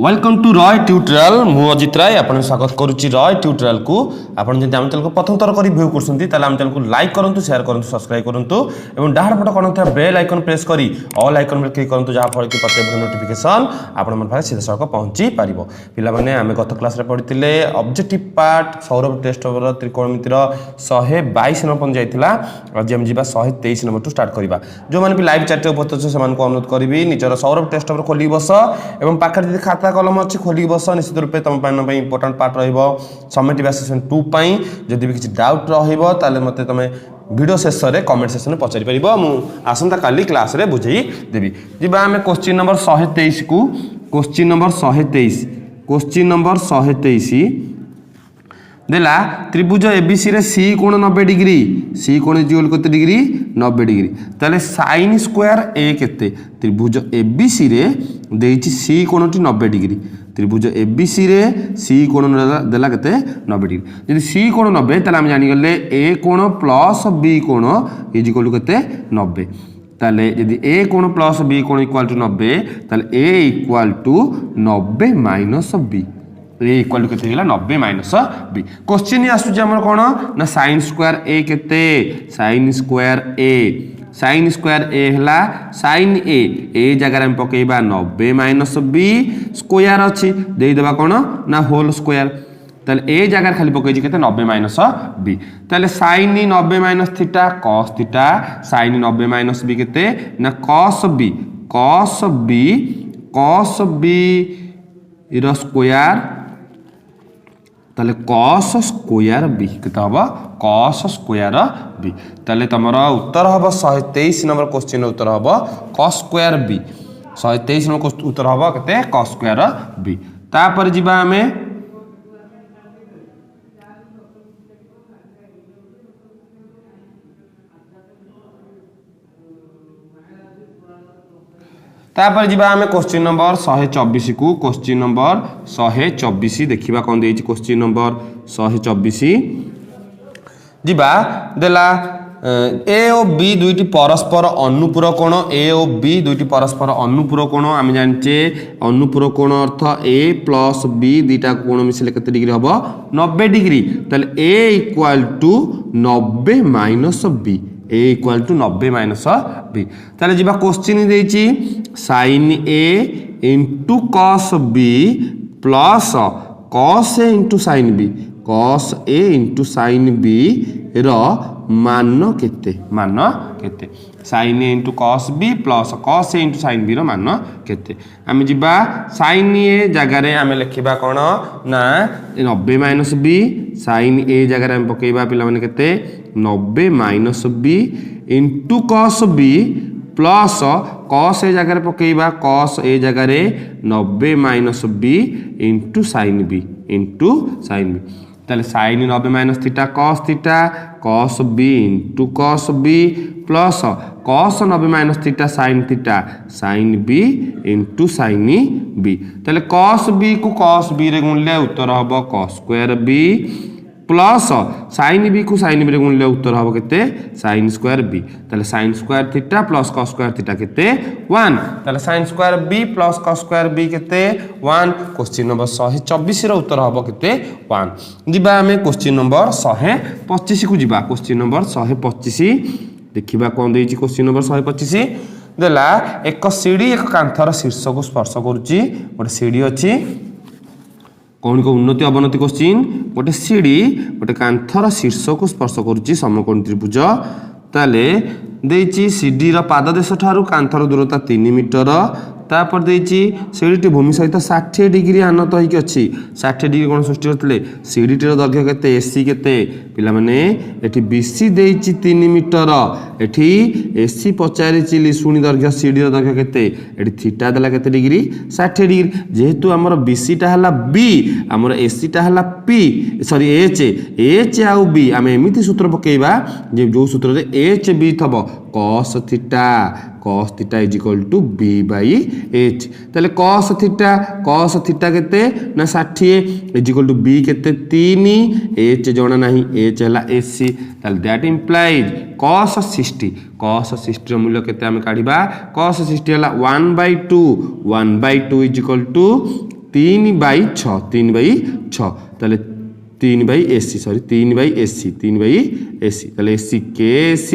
Welcome to Roy tutorial मु अजित राय आपन स्वागत करुच्ची रॉय ट्यूटोरियल को आपन जदि आम चैनल को प्रथम थर कर व्यू करछंती ताले आम चैनल को लाइक करंतु शेयर करंतु सब्सक्राइब करंतु एवं डाहार पट कोन बेल आइकन प्रेस करी ऑल आइकन पर क्लिक करंतु जहा फल कि प्रत्येक नोटिफिकेशन आपन मन पाखे सीधा सड़क पहुंची पारिबो। पिला माने आमे गत क्लास रे पढितिले objective part Saurabh test over त्रिकोणमितिर 122 नंबर पन जाइतिला। आज हम जीवा 123 नंबर टू स्टार्ट करबा। जो माने भी लाइव चैट उपस्थित छ समान को अनुरोध करबी निचर सौरभ टेस्ट ओवर खोली बस एवं पाखर जदि खाता कलम अच्छी खोलिक बस निश्चित रूप तुम इंपोर्टाट पार्ट रमेटिव असेसमेंट 2 जदि भी किसी डाउट रत तुम वीडियो शेष में कमेंट सेक्शन में पचारि पार मु आसंता काली क्लास रे बुझेई देवी। जीवा आम क्वेश्चन नंबर 123 को क्वेश्चन नंबर 123 देला त्रिभुज एबीसी रे सी कोण 90 डिग्री सी कोण इक्वल कते डिग्री 90 डिग्री ताले sin स्क्वायर ए केते त्रिभुज एबीसी रे देइछि सी कोणटी 90 डिग्री त्रिभुज एबीसी रे सी कोण देला केते 90 डिग्री यदि सी कोण 90 ताले हम जानि गले ए कोण प्लस बी कोण इज इक्वल केते 90 ताले यदि ए कोण प्लस बी कोण इक्वल टू 90 ताले A equal to 90 minus B A equal to केते 90 माइनस बी। क्वेश्चन आसुची हमर कोन ना sin स्क्वायर ए केते sin स्क्वायर ए हला sin ए जगह हम पकेबा 90 माइनस बी स्क्वायर अछि दे देबा कोन ना होल स्क्वायर ताले ए जगह खाली पकेजी केते 90 माइनस बी ताले sin 90 minus theta cos theta sin 90 minus b केते ना cos b इरो स्क्वायर ताले cos स्क्वायर b केते हबो cos स्क्वायर b ताले तमरो उत्तर हबो 123 नंबर क्वेश्चन उत्तर हबो cos स्क्वायर b 123 नंबर उत्तर हबो केते cos स्क्वायर b। तापर जिबा हमें तापर जीवा आमे क्वेश्चन नंबर 124 को क्वेश्चन नंबर 124 देखिबा कोन देछि क्वेश्चन नंबर 124 जीवा देला ए और बी दुईटी परस्पर अनुपूरक कोण ए और बी दुईटी परस्पर अनुपूरक कोण आमे जानचे अनुपूरक कोण अर्थ ए प्लस बी दुईटा कोण मिसले केते डिग्री हबो 90 डिग्री ताले A equal to 90 minus B A equal to 90 minus B ताले जीवा क्वेश्चन देछि sin a into cos b plus cos a into sin b cos a into sin b रो मान केते sin a into cos b plus cos a into sin b रो मान केते आमे जिबा sin a जगह रे आमे लिखिबा कोन ना 90 माइनस b sin a जगह रे हम पकेबा पिला माने केते 90 minus b into cos b plus cos a जगह पकेबा cos ए जगह 90 minus b into sin b ताले sin 90 minus theta cos b into cos b plus cos 90 minus theta sin b into sin b ताले cos b को cos b रे गुणले उत्तर हबो cos square b plus sin b को sin b रे गुणले उत्तर हबो केते sin स्क्वायर b ताले sin square theta plus cos square theta केते 1 ताले sin square b plus cos square b केते 1 क्वेश्चन नंबर 124 रो उत्तर हबो केते 1। जिबा हमें क्वेश्चन नंबर 125 को जिबा क्वेश्चन नंबर 125 देखिबा कोन देछि क्वेश्चन नंबर 125 देला एक सीढ़ी एक कांथर शीर्ष को स्पर्श करूची गोटे सीढ़ी अछि कौन को उन्नति अवनति क्वेश्चन गोटे सीढ़ी गोटे कांथर शीर्ष को स्पर्श करूची समकोण त्रिभुज ताले देछि सीढ़ी रो पाद देश ठारू कांथर दूरता 3 मीटर तापर देछि सीढ़ीटी भूमि सहित 60 डिग्री आनत होइक अछि 60 डिग्री कोन सृष्टि करतले सीढ़ीटी रो दैर्घ्य केते एसी केते पिला माने एठी बीसी देछि 3 मीटर एठी एसी पचारिछि लिसुनी दैर्घ्य सीढ़ी रो दैर्घ्य केते एठी थीटा देला केते डिग्री 60 डिग्री जेहेतु हमर बीसी टा हला बी हमर एसी टा हला पी सॉरी एच आ बी हम एमिति सूत्र पकेइबा जे जो सूत्र रे एच बी थबो cos theta is equal to b by h ताले cos theta केते ना 60 is equal to b केते 3 h जणा नाही h हला ac ताले that implies cos 60 रो मूल्य केते हम काढिबा cos 60 हला 1/2 is equal to 3/6 3/6 ताले 3/AC सॉरी 3/AC 3/AC ताले AC के AC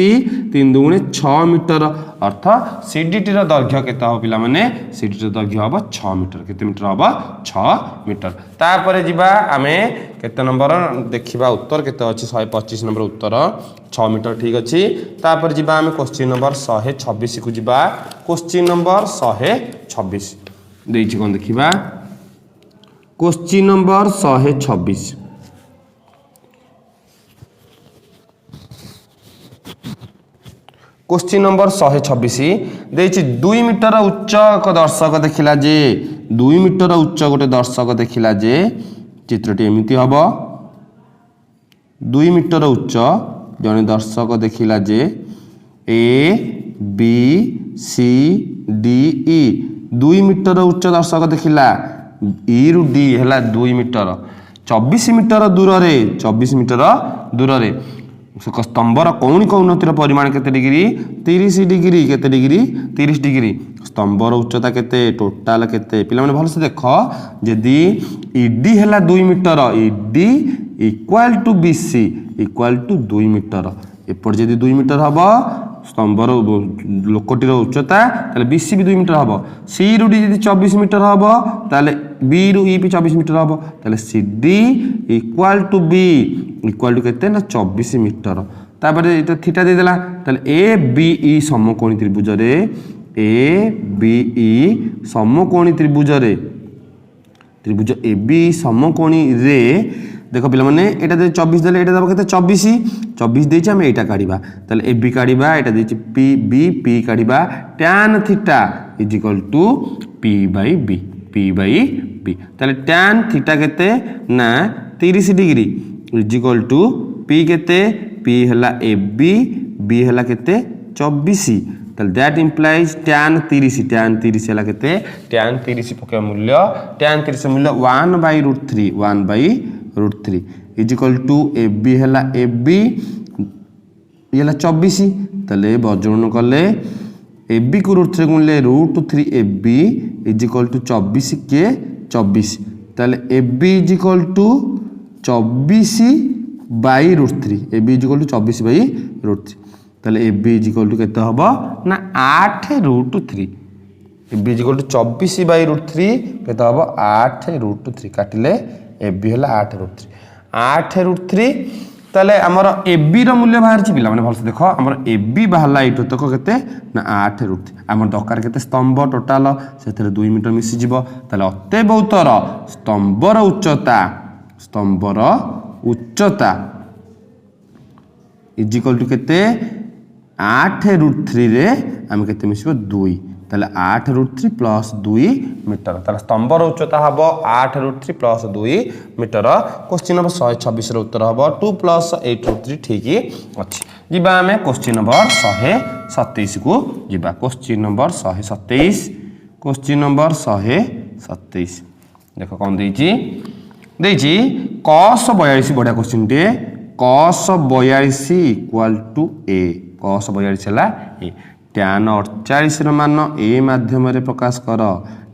3 दुगुणे 6 मीटर अर्थ सीडीटी रो दैर्घ्य केते हो पिला माने सीडीटी रो दैर्घ्य हो 6 मीटर केते मीटर हो 6 मीटर तापर जिबा आमे केते नंबर देखिबा उत्तर केते अछि 125 नंबर उत्तर 6 मीटर ठीक अछि तापर जिबा आमे क्वेश्चन नंबर 126 को जिबा क्वेश्चन नंबर 126 देछि कोन देखिबा क्वेश्चन नंबर 126 क्वेश्चन नंबर 126 देछि 2 मीटर उच्च एक दर्शक देखिला जे 2 मीटर उच्च गोटे दर्शक देखिला जे चित्रटी एमिति हबो 2 मीटर उच्च जने दर्शक देखिला जे A B C D E 2 metre उच्च दर्शक देखिला ई रु डी हला 2 मीटर 24 मीटर दूर रे 24 मीटर दूर रे स्तंभर कौणी कौनतिर परिमाण केते डिग्री 30 डिग्री केते डिग्री 30 डिग्री स्तंभर उच्चता केते टोटाल केते पिला माने भल से देखो जदी ईडी हला 2 मीटर ED equal to BC equal to 2 मीटर एपर जदी 2 मीटर हबो स्तंभर लोकटीर उच्चता ताले बीसी भी 2 मीटर हबो सी रु डी जदी 24 मीटर हबो ताले बी रु ई भी 24 मीटर हबो ताले CD equal to B equal to केते ना 24 मीटर तापर एटा थीटा दे देला ताले ए बी ई समकोणी त्रिभुज रे ए बी ई समकोणी त्रिभुज रे त्रिभुज ए बी समकोणी रे देखो पिला माने एटा दे 24 देले एटा दबो केते 24 देछि हम एटा काढिबा ताले ए बी काढिबा एटा देछि पी बी पी काढिबा tan theta is equal to p by b ताले tan थीटा केते ना 30 degree is equal to p केते p हला ए बी हला केते 24 ताले दैट इंप्लाइज tan 30 हला केते tan 30 पके मूल्य tan 30 मूल्य 1/√3 is equal to A B हला ए बी येला 24 ताले बजून कले ए बी को √3 गुणले √3 A B is equal to 24 के 24 ताले A B is equal to 24/√3 A B is equal to 24/√3 ताले A B is equal to केते हबो ना 8√3 A B is equal to 24/√3 केते हबो 8√3 काटिले ए बी हला 8√3 ताले हमर ए बी रो मूल्य बाहर छि पिला माने भलसे देखो हमर ए बी बाहला एटो तक केते ना 8√3 हमर दरकार केते स्तंभ टोटल सेथरे 2 मीटर मिसि जिवो ताले अते बहुतर स्तंभर उच्चता इज इक्वल टू केते 8√3 रे हम केते मिसिबो 2 ताले 8√3 प्लस 2 मीटर ताले स्तंभर उच्चता हबो 8√3 प्लस 2 मीटर क्वेश्चन नंबर 126 रो उत्तर हबो 2 प्लस 8√3 ठीक अछि जिबा हमें क्वेश्चन नंबर 127 को जिबा क्वेश्चन नंबर 127 देखो कोन देछि cos 42 बडा क्वेश्चन टे cos 42 equal to a cos 42 हला a tan 48 रो मान a माध्यम रे प्रकाश कर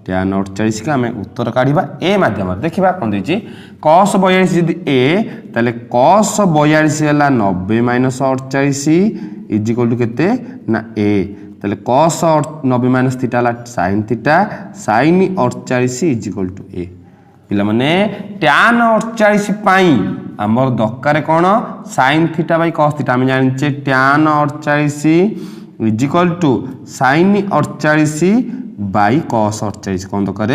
tan 48 का हमें उत्तर काढिबा a माध्यम रे देखिबा कोन देछि cos 42 जदी a ताले cos 42 हला 90 - 48 इज इक्वल टू केते ना a ताले cos 90 - थीटा हला sin theta sin 48 is equal to a पिला माने tan 48 पाई हमर दरकार कोन sin theta by cos theta हम जानिचे tan 48 is equal to sin 48 by cos 48 कौन दरकार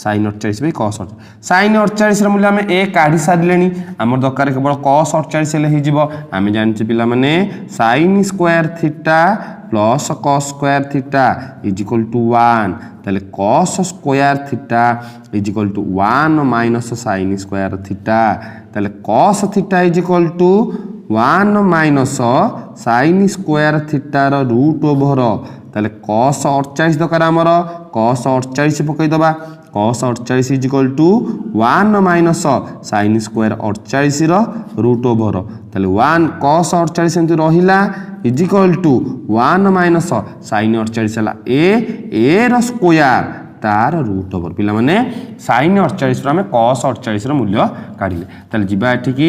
sin 48 बाई cos 48 sin 48 र मूल्य हमें a काढी सारलेनी हमर दरकार केवल cos 48 ले हि जिवो हम जानिचे पिला माने sin square theta plus cos square theta is equal to 1 ताले cos square theta is equal to 1 minus sin square theta ताले cos theta is equal to 1 minus sin square theta रो रूट ओवर ताले cos 48 दरकार हमर cos 48 पकई दबा cos 48 is equal to 1 minus sin square 48 रो root over ताले 1 cos 48 एंत रहिला is equal to 1 minus sin 48 हला a रो स्क्वायर तार रूट ओवर पिला माने sin 48 आम cos 48 मूल्य काढ़िले ताले जिबा एठिकी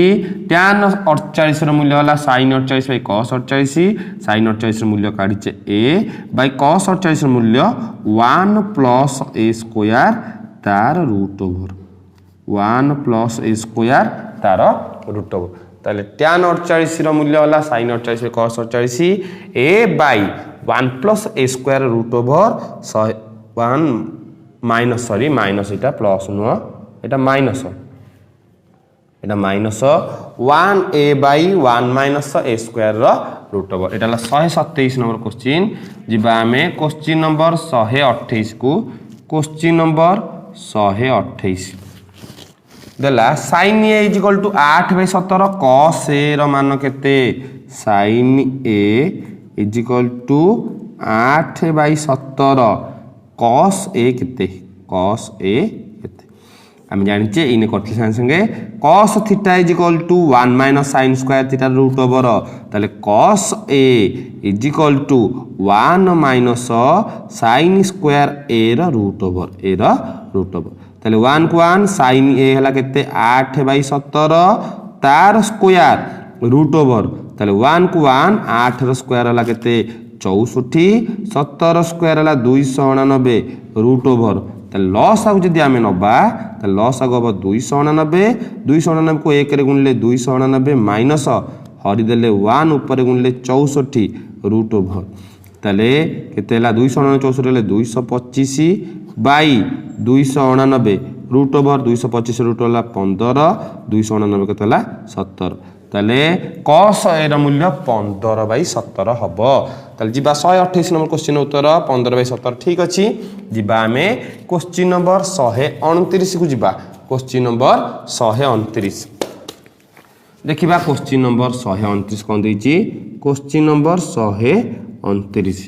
tan 48 मूल्य होला sin 48 बाई cos 48 sin 48 मूल्य काढ़ीचे a बाई cos 48 मूल्य 1 प्लस a स्क्वायर तार root over 1 plus a square तार रूट ओवर ताले tan 48 मूल्य होला sin 48 by cos 48 a by 1 plus a square root over 1 minus sorry minus इटा plus नुह इटा माइनस इटा minus 1 a by 1 minus a square root over इटा 127 number question जिबा आमे क्वेश्चन नंबर 128 को क्वेश्चन नंबर 128 देला sin a equal to 8 by 17 cos a रो मान केते sin a equal to 8 by 17 cos a केते cos a केते हम जानिचे इने करथि संगे cos theta equal to 1 minus sin square theta root over ताले cos a equal to 1 minus sin square a रो रूट ओवर ताले 1 को 1 sin a हला केते 8 बाई 17 तार स्क्वायर रूट ओवर ताले 1 को 1 8 रो स्क्वायर हला केते 64 17 स्क्वायर हला 299 रूट ओवर ताले लॉस आगु जदी आमे नबा ताले लॉस आगु अब 299 को 1 रे गुणले 299 माइनस हरि देले 1 ऊपर गुणले 64 रूट ओवर ताले केते हला 264 ले 225 बाई 289 रूट ओवर 225 रूट होला 15 289 केते हला 70 ताले cos a रो मूल्य 15 बाई 17 हबो ताले जिबा 128 नंबर क्वेश्चन उत्तर 15 बाई 17 ठीक अछि जिबा आमे क्वेश्चन नंबर 129 को जिबा क्वेश्चन नंबर 129 देखिबा क्वेश्चन नंबर 129 कोन देछि क्वेश्चन नंबर 129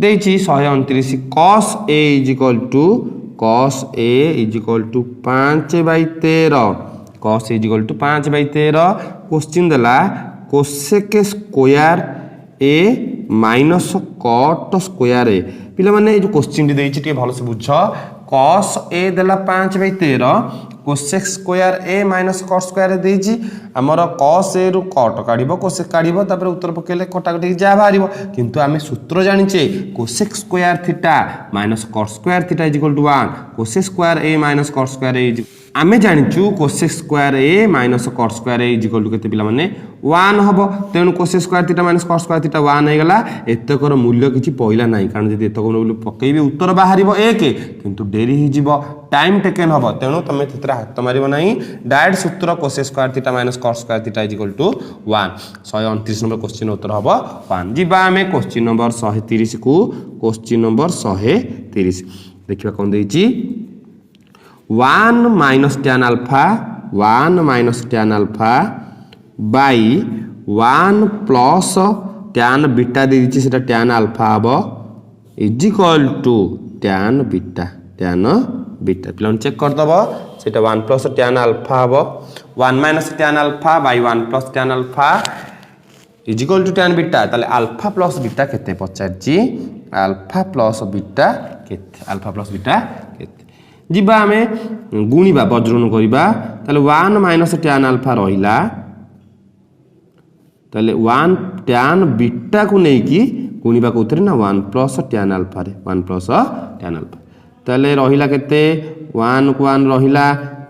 देछि 129 cos a equal to 5 by 13 cos a equal to 5 by 13 question देला cosec square a minus cot square a पिला माने जो क्वेश्चन देछि टे भलो से बुझ cos a देला 5 by 13 cosec square a minus cot square देछि हमर cos a रु cot काढिबो cosec काढिबो तापर उत्तर पकेले कटाकटी जा बारिबो किंतु आमे सूत्र जानिचे cosec square theta minus cot square theta equal to 1 cosec square a minus cot square a आमे जानिचु cosec square a minus cot square a equal to केते पिला माने 1 हबो तेनु cosec square theta minus cot square theta 1 हे गला एतकर मूल्य किछि पइला नै कारण जदि एतकर मूल्य पकेबे उत्तर बाहरिबो 1 किंतु डेरी हि जिवो टाइम टेकन हबो तेनु तमे तेतरा हाथ मारिबो नै डायरेक्ट सूत्र cosec square theta minus cot square theta equal to 1 129 number question उत्तर हबो 1 जिबा आमे क्वेश्चन नंबर 130 को क्वेश्चन नंबर 130 देखिबा कोन देछि 1 minus tan alpha by 1 plus tan beta दे दिछि सेटा tan अल्फा हबो is equal to tan beta पिलन चेक कर दबो सेटा 1 प्लस tan अल्फा हबो 1 minus tan alpha by 1 plus tan alpha is equal to tan beta ताले अल्फा प्लस बीटा केते पचारछि अल्फा प्लस बीटा केते जिबा आमे गुणीबा वज्रन करिबा ताले 1 माइनस tan अल्फा रहिला ताले 1 tan बीटा को नै कि गुणीबा को उतरे ना 1 प्लस tan अल्फा रे 1 प्लस tan अल्फा ताले रहिला केते 1 को 1 रहिला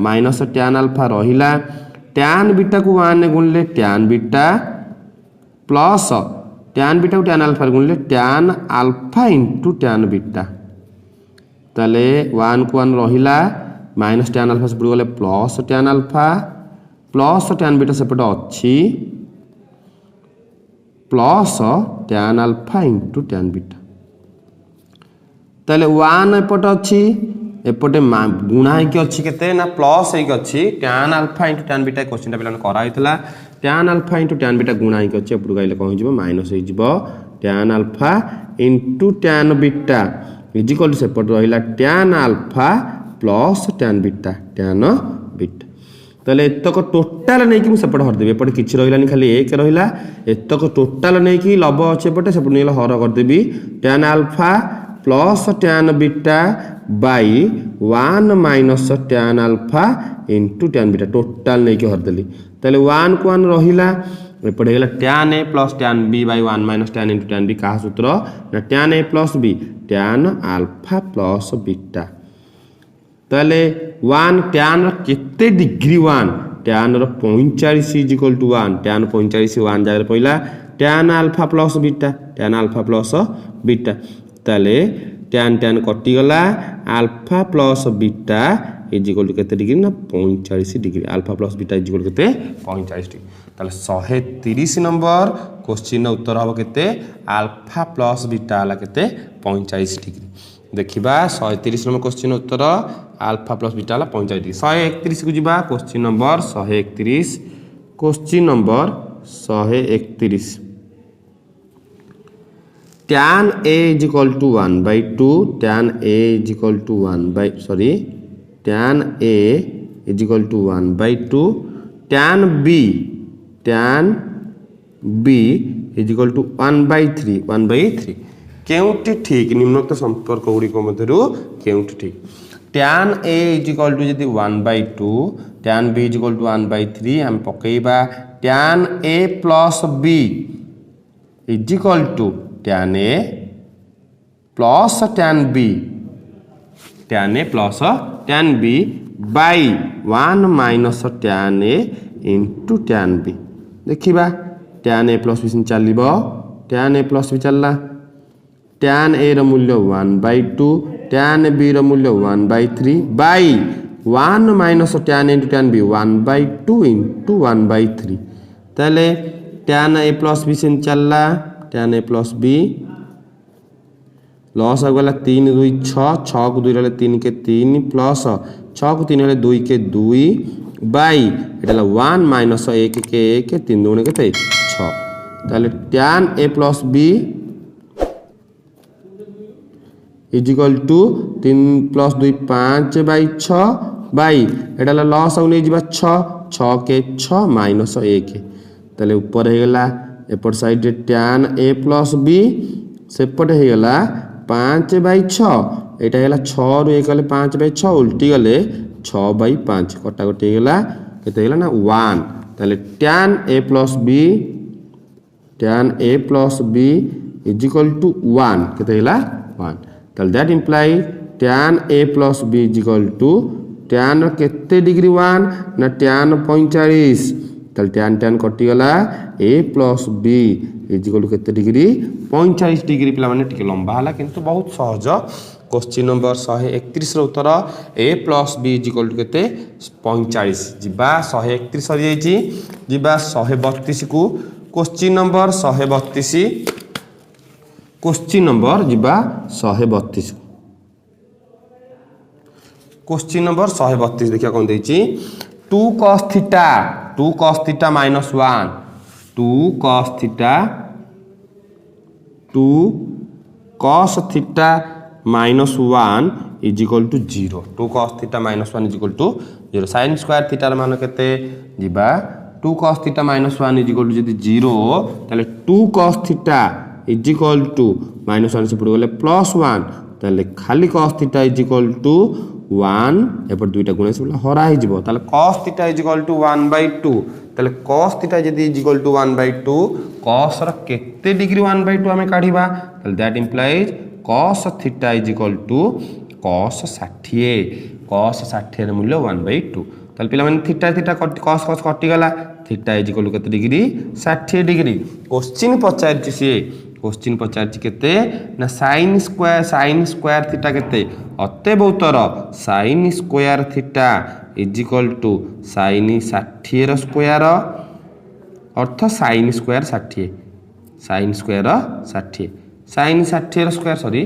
माइनस tan अल्फा रहिला tan बीटा को 1 ने गुणले tan beta plus tan beta को tan अल्फा रे गुणले tan alpha into tan beta ताले 1 को 1 रहिला माइनस tan अल्फा से गले plus tan alpha plus tan beta सेपटे अछि plus tan alpha into tan beta ताले 1 एपटे अछि एपटे गुणा है कि अछि केते ना प्लस है कि अछि tan alpha into tan beta question टा पिलान करा हितला tan alpha into tan beta गुणा है कि अछि एपटे गाइले कोन हिजबो माइनस है जिवो tan alpha into tan beta is equal to सेपट रहिला tan alpha plus tan beta ताले एतक टोटल नै कि सेपट हर देबे एपटे किछि रहिलानी खाली 1 रहिला एतक टोटल नै कि लब अछि एपटे सेपट नेला हर कर देबी tan alpha plus tan beta by 1 minus tan alpha into tan beta total नहीं हरदेली ताले 1 को 1 रहिला एपटे गला tan A plus tan B by 1 minus tan into tan B का सूत्र ना tan A plus B tan alpha plus beta ताले 1 टैन केते डिग्री 1 टैन रो 45 इज इक्वल टू 1 टैन 45 1 जगह पइला टैन अल्फा प्लस बीटा ताले टैन टैन कटि गला alpha plus beta is equal to केते डिग्री ना 45 degree alpha plus beta is equal to 45 degree ताले 130 नंबर क्वेश्चन उत्तर हम केते अल्फा प्लस बीटा हला केते 45 डिग्री देखिबा 130 नंबर क्वेश्चन उत्तर अल्फा प्लस बीटा हला 45 डिग्री 131 को जिबा question number 131 question number 131 tan a is equal to 1 by 2 tan a is equal to 1 by tan a is equal to 1 by 2 tan b is equal to 1 by 3 केउटी ठीक निम्नोक्त संपर्क गुड़िक मध्यरु केउटी ठीक tan a is equal to यदि 1 by 2 tan b is equal to 1 by 3 हम पकेबा tan a plus b is equal to tan a plus tan b by 1 minus tan a into tan b देखिबा tan a plus b चलिबो tan a plus b चलला tan a रो मूल्य 1 by 2 tan b रो मूल्य 1 by 3 by 1 minus tan into tan b 1 by 2 into 1 by 3 ताले tan a plus b चलला tan a plus b loss हो गला 3 2 6 6 को 2 रे 3 के 3 प्लस 6 को 3 रे 2 के 2 बाई एटा 1 माइनस 1 के 1 3 2 केते 6 ताले tan a plus b is equal to 3 plus 2 5 by 6 by एटा लॉस हो नै जिबा 6 6 के 6 माइनस 1 ताले ऊपर हे गला एपट side tan a plus b सेपट हे गला 5 बाई 6 एटा हेला 6 रु 1 गले 5 बाई 6 उल्टी गले 6 बाई 5 कटा कटी गेला केते गेला ना 1 ताले tan a plus b is equal to 1 केते गेला 1 ताले that imply tan a plus b is equal to tan केते डिग्री 1 ना tan 45 ताले tan कटि गला a plus b is equal to केते डिग्री 45 डिग्री पिला माने टिके लंबा हला किंतु बहुत सहज क्वेश्चन नंबर 131 रो उत्तर a plus b is equal to केते 45 जिबा 131 सरी जाईची जिबा 132 को क्वेश्चन नंबर 132 क्वेश्चन नंबर जिबा 132 क्वेश्चन नंबर 132 देखिया कोन देची 2 cos theta minus 1 2 cos theta minus 1 is equal to 0 2 cos theta minus 1 is equal to 0 sin square theta मान केते जिबा 2 cos theta minus 1 is equal to जदी 0 ताले 2 cos theta is equal to minus 1 से पड़ गले plus 1 ताले खाली cos theta is equal to 1 एपर दुईटा गुणा से हरा ही जिवो ताले cos theta is equal to 1 by 2 ताले cos theta जदी is equal to 1 by 2 cos रा केते डिग्री 1 by 2 हमें काढिबा ताले that implies cos theta is equal to cos 60 रे मूल्य 1 by 2 ताले पिला माने थीटा cos कटि गला थीटा is equal to केते डिग्री 60 डिग्री क्वेश्चन पचारछि से क्वेश्चन पचारछि केते ना sin स्क्वायर थीटा केते अते बहुतर sin square theta is equal to sin 60 रो स्क्वायर अर्थ sin square 60 sin square 60 sin 60 रो square sorry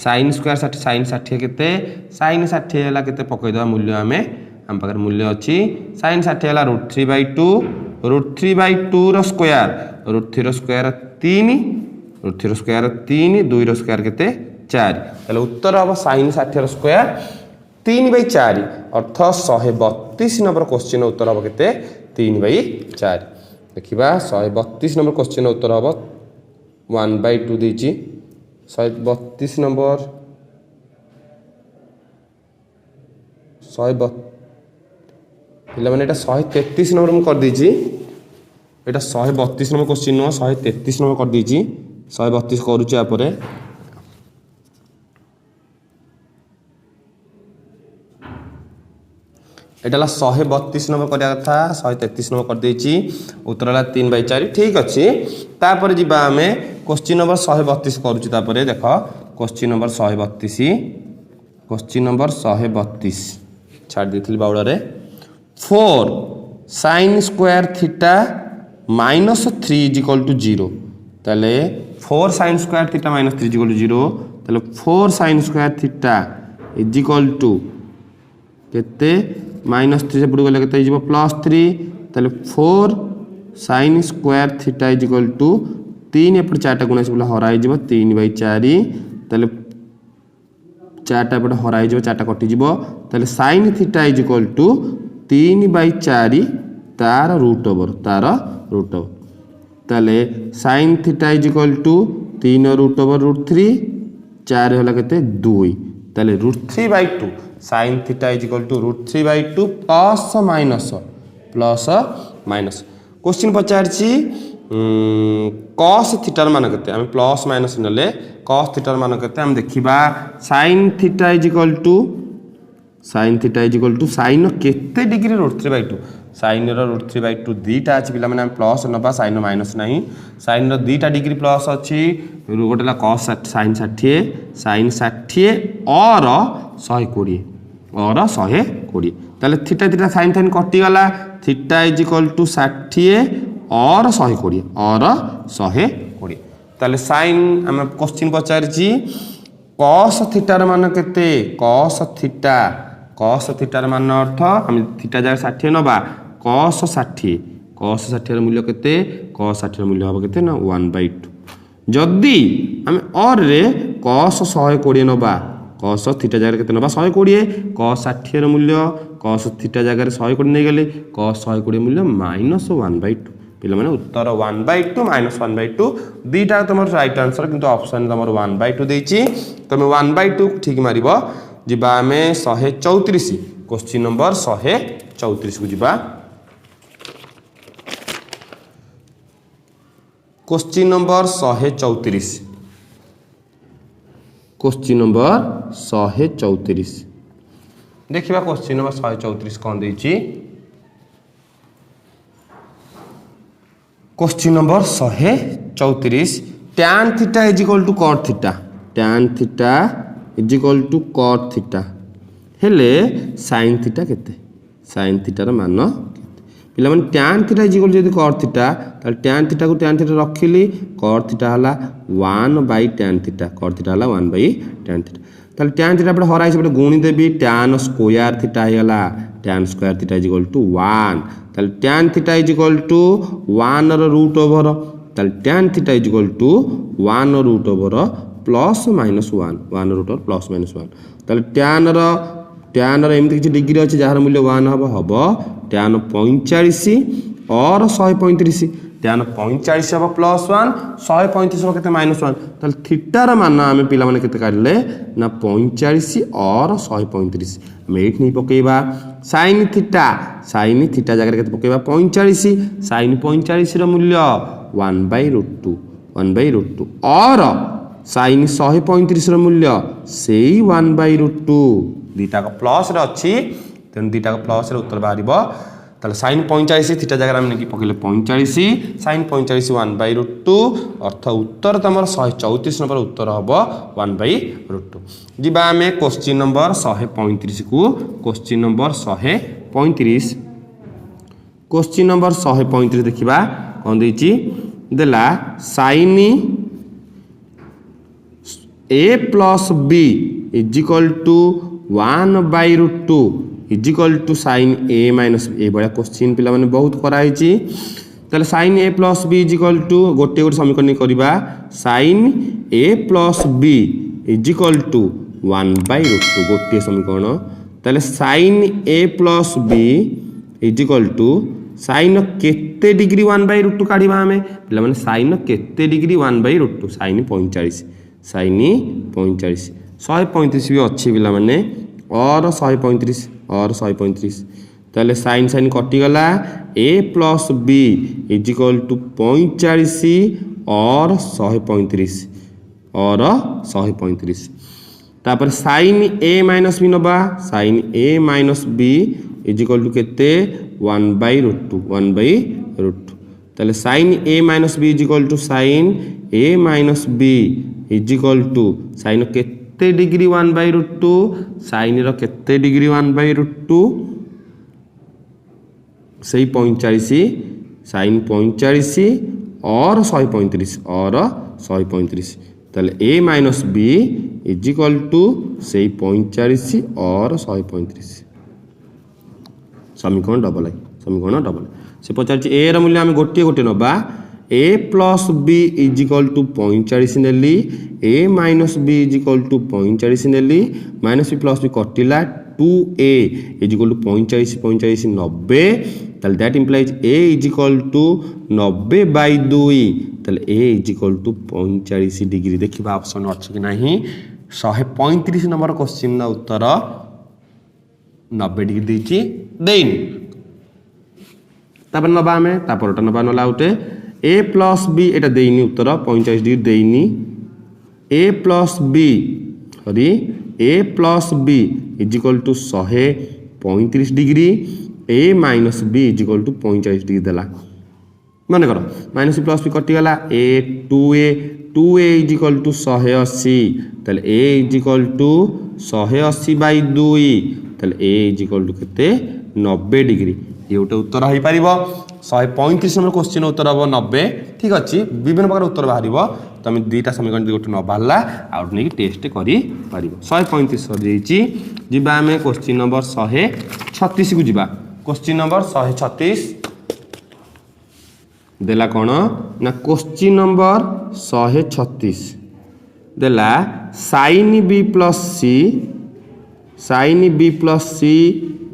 sin square 60 sin 60 केते sin 60 हला केते पकई दवा मूल्य हम पाकर मूल्य अछि sin 60 हला √3/2 रो स्क्वायर √3 रो स्क्वायर 3 √3 रो स्क्वायर 3 2 रो स्क्वायर केते 4 ताले उत्तर अब sin 60 रो स्क्वायर 3/4 अर्थ 132 नंबर क्वेश्चन उत्तर अब केते 3/4 देखिबा 132 नंबर क्वेश्चन उत्तर अब 1/2 देछि 132 नंबर 100 पिला माने एटा 133 नंबर मु कर दीची एटा 132 नंबर क्वेश्चन नो 133 नंबर कर दीची 132 करूची या परे एटा 132 नंबर करिया था 133 नंबर कर देची उत्तर ला 3/4 ठीक अछि तापर जिबा हमें क्वेश्चन नंबर 132 करूची तापर देखो क्वेश्चन नंबर 132 छाड़ देथिल बाउडा रे 4 sin square theta minus 3 is equal to 0 ताले 4 sin square theta minus 3 is equal to 0 ताले 4 sin square theta is equal to केते -3 से पड़ गले केते जीवो +3 ताले 4 sin square theta is equal to 3 एपट 4 टा गुणा से बोला हराई जीवो 3/4 ताले 4 टा एपट हराई जीवो 4 टा कटि जीवो ताले sin theta is equal to 3/4 तार रूट ओवर ताले sin theta is equal to 3 root over √3 4 होला केते 2 ताले √3/2 sin theta is equal to √3/2 plus minus question पचारछि cos थीटा मान केते हम प्लस माइनस नले cos थीटा मान केते हम देखिबा sin theta is equal to sin केते डिग्री √3/2 sin रो √3/2 दीटा अछि पिला माने हम प्लस नबा sin माइनस नाही sin रो दीटा डिग्री प्लस अछि गोटेला cos sin 60 sin 60 और 120 ताले थीटा sin कटि गला थीटा इज इक्वल टू 60 और 120 ताले sin हम क्वेश्चन पचारछि cos थीटा र मान केते cos थीटा र मान अर्थ हम थीटा जगह 60 नबा cos 60 र मूल्य केते cos 60 र मूल्य होबो केते ना 1/2 जदी हम और रे cos 120 नबा cos थीटा जगह केते नबा 120 cos 60 र मूल्य cos थीटा जगह 120 नै गेले cos 120 मूल्य -1/2 पिला माने उत्तर 1/2 -1/2 दीटा तमर राइट आंसर किंतु ऑप्शन तमर 1/2 देछि तमे 1/2 ठीक मारिबो जिबा हमें 134 क्वेश्चन नंबर 134 को जिबा क्वेश्चन नंबर 134 क्वेश्चन नंबर 134 देखिबा क्वेश्चन नंबर 134 कोन देछि question number 134 tan theta is equal to cot theta is equal to cot theta हेले sin theta केते sin theta र मान पिला मन tan theta is equal to यदि cot theta ताल tan theta को tan theta रखिली cot theta हला 1/tan theta cot theta हला 1/tan theta ताल tan theta पर हराई से गुणी देबी tan स्क्वायर theta हेला tan square theta is equal to 1 ताल tan theta is equal to 1 र रूट ओवर ताल tan theta is equal to 1 root over plus minus 1 root over plus minus 1 ताल tan ର एमति किछि डिग्री अछि जहार मूल्य 1 हबो tan 45 और 135 tan 45 हबो प्लस 1 135 हबो केते माइनस 1 ताल थीटा र मान हम पिला माने केते काढले ना 45 और 135 हम एठ नै पकेबा sin थीटा जगह केते पकेबा 45 sin 45 र मूल्य 1/√2 और sin 135 र मूल्य सेही 1/√2 दीटा का प्लस रे अछि तेन दीटा का प्लस रे उत्तर बाहरिबो ताले sin 45 थीटा जगह हम नेकी पकेले 45 sin 45 1/√2 अर्थ उत्तर तमर 134 नंबर उत्तर हबो 1/√2 जिबा हमें क्वेश्चन नंबर 135 को क्वेश्चन नंबर 135 देखिबा कोन दैछि देला sin a plus b is equal to 1/√2 is equal to sin a minus a बड़ा क्वेश्चन पिला माने बहुत कराई छी ताले sin a plus b is equal to गोटे समीकरण करिबा sin a plus b is equal to 1/√2 गोटे समीकरण ताले sin a plus b is equal to sin केते डिग्री 1/√2 काढिबा हमें पिला माने sin केते डिग्री 1/√2 sin 45 sin 45 135 भी अच्छी पिला माने और 135 और 135 ताले sin sin कटिगला a plus b is equal to 45 और 135 और 135 तापर sin a माइनस b नबा sin a minus b is equal to केते 1/√2 ताले sin a minus b is equal to sin a minus b is equal to sin केते degree 1/√2 sin रो केते degree 1/√2 सही 45 sin 45 और 135 और 135 ताले a minus b is equal to सही 45 और 135 समीकरण डबल से पचार ए र मूल्य आम गोटे गोटे नबा a plus b is equal to 45 नेली a minus b is equal to 45 नेली माइनस b प्लस b कटिला 2a इज इक्वल टू 45 45 90 ताले that implies a is equal to 90/2 ताले a is equal to 45 degree देखिबा option अछि कि नाही 135 number question ना उत्तर 90 डिग्री देछि देइन तापर नबा में तापरटा नबा नला उठे a प्लस b एटा देइनी उत्तर 45 डिग्री देइनी a plus b sorry a plus b is equal to 135 degree a minus b is equal to 45 degree देला मन करो माइनस प्लस b कटि गला a 2a is equal to 180 ताले a इज इक्वल टू 180/2 ताले a is equal to केते 90 degree ये गोटे उत्तर हो पार 135 नंबर क्वेश्चन उत्तर हम 90 ठीक अच्छे विभिन्न प्रकार उत्तर बाहर तुम दुईटा समीकरण गोटे न बाहर आउट नहीं टेस्ट कर 135 सरी आम क्वेश्चन नंबर 136 को जीवा क्वेश्चन नंबर 136 देला कौन ना क्वेश्चन नंबर 136 देला sin b plus c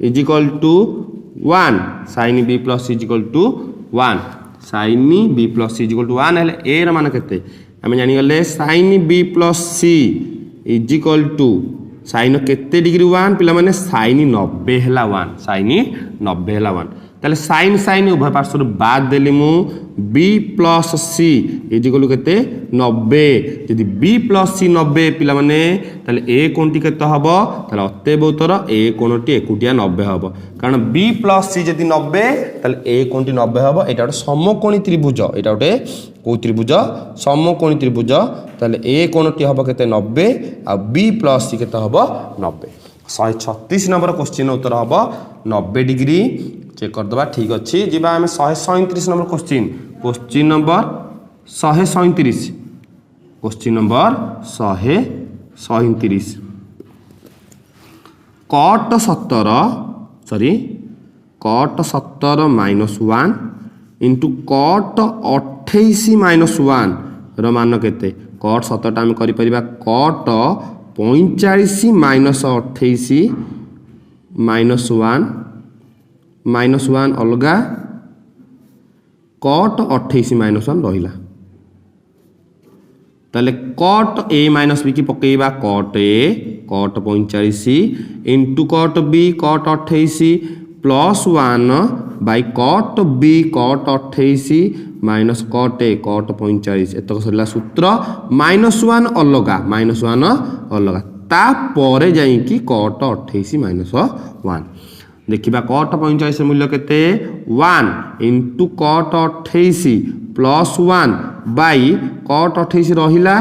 is equal to 1 sin b plus c is equal to 1 sin b plus c is equal to 1 हेले a र मान केते आमे जानि गले sin b plus c is equal to sin केते degree 1 पिला माने sin 90 हेला 1 sin 90 हेला 1 ताले sin sin उभय पार्श्व बाद देली मु b plus c is equal to केते 90 यदि b प्लस c 90 पिला माने ताले a कोनटी केते हबो ताले अतएव उत्तर a कोनटी एकुटिया 90 हबो कारण b प्लस c यदि 90 ताले a कोनटी 90 हबो एटा गोटे समकोणी त्रिभुज एटा गोटे को त्रिभुज समकोणी त्रिभुज ताले a कोनटी हबो केते 90 आ b प्लस c केते हबो 90 136 नंबर क्वेश्चन उत्तर हबो 90 डिग्री चेक कर दबा ठीक अच्छी जीवा आम 137 number question number 137 question number 137 cot 17 minus 1 into cot 28 minus 1 रो मान केते cot 17 आम करि परिबा cot 45 माइनस 28 माइनस 1 अलगा cot 28 माइनस 1 रहिला ताले cot a माइनस b की पकेबा cot a cot 45 into cot b cot 28 plus 1 by cot b cot 28 minus cot a cot 45 एतक सरला सूत्र -1 अलगा ता परे जाई कि cot 28 माइनस 1 देखिबा cot 45 मूल्य केते 1 into cot 28 plus 1 by cot 28 रहिला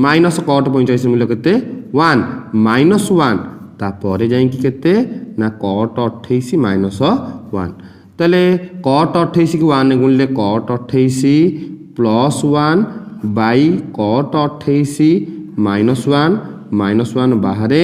माइनस cot 45 मूल्य केते 1 माइनस 1 ता परे जाई कि केते ना cot 28 माइनस 1 तले cot 28 की 1 गुणले cot 28 plus 1 by cot 28 minus 1 बाहरे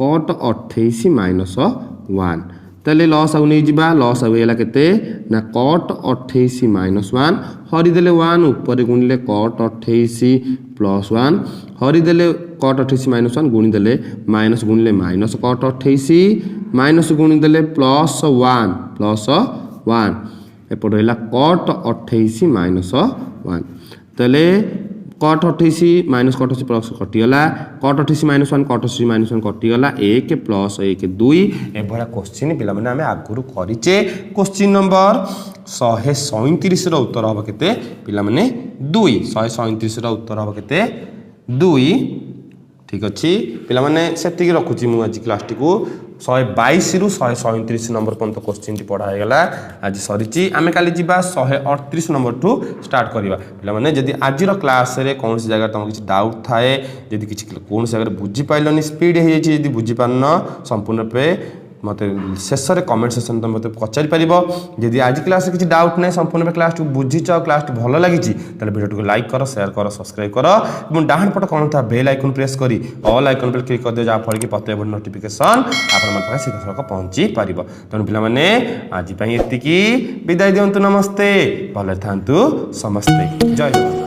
cot 28 माइनस 1 तले लॉस आउ नहीं जिबा लॉस आउ एला केते ना cot 28 माइनस 1 हरि देले 1 ऊपर गुणले cot 28 प्लस 1 हरि देले cot 28 माइनस 1 गुणी देले माइनस गुणले माइनस cot 28 माइनस गुणी देले प्लस 1 एपट होला cot 28 माइनस 1 तले कट 28 माइनस कट 28 प्लस कटिगला कट 28 -1 कट 28 -1 कटिगला 1 प्लस 1 2 एभला क्वेश्चन पिला माने आमे आगुरु करिचे क्वेश्चन नंबर 137 रो उत्तर हबो केते पिला माने 2 137 रो उत्तर हबो केते 2 ठीक अच्छी पिला माने सेति रखुची मु आज क्लास टी को 122 रु 137 नंबर पर्यंत क्वेश्चन टी पढ़ा गला आज सरीची आमे काली जीबा 138 नंबर टू स्टार्ट करिबा पिला माने जदी आज रो क्लास रे कोन सी जगह तुम किछि डाउट थाए जदी किछि कोन सी जगह बुझी पाइलनी स्पीड हे जदी जदी बुझी पारन संपूर्ण पे मते शेष रे कमेंट सेक्शन तो मते पचारि परिबो जदी आज क्लास किछि डाउट नै संपूर्ण पे क्लास टू बुझी चाओ क्लास टू भलो लागिछि तले वीडियो को लाइक करो शेयर करो सब्सक्राइब करो एवं डाहन पट कोन था बेल आइकन प्रेस करी ऑल आइकन पे क्लिक कर दे जा फल कि पते बड नोटिफिकेशन आपन मन पास सीधा सक पहुंची परिबो तनु पिला माने आज पई एति की विदाई दियंतु नमस्ते भले थांतु समस्ते जय जवान।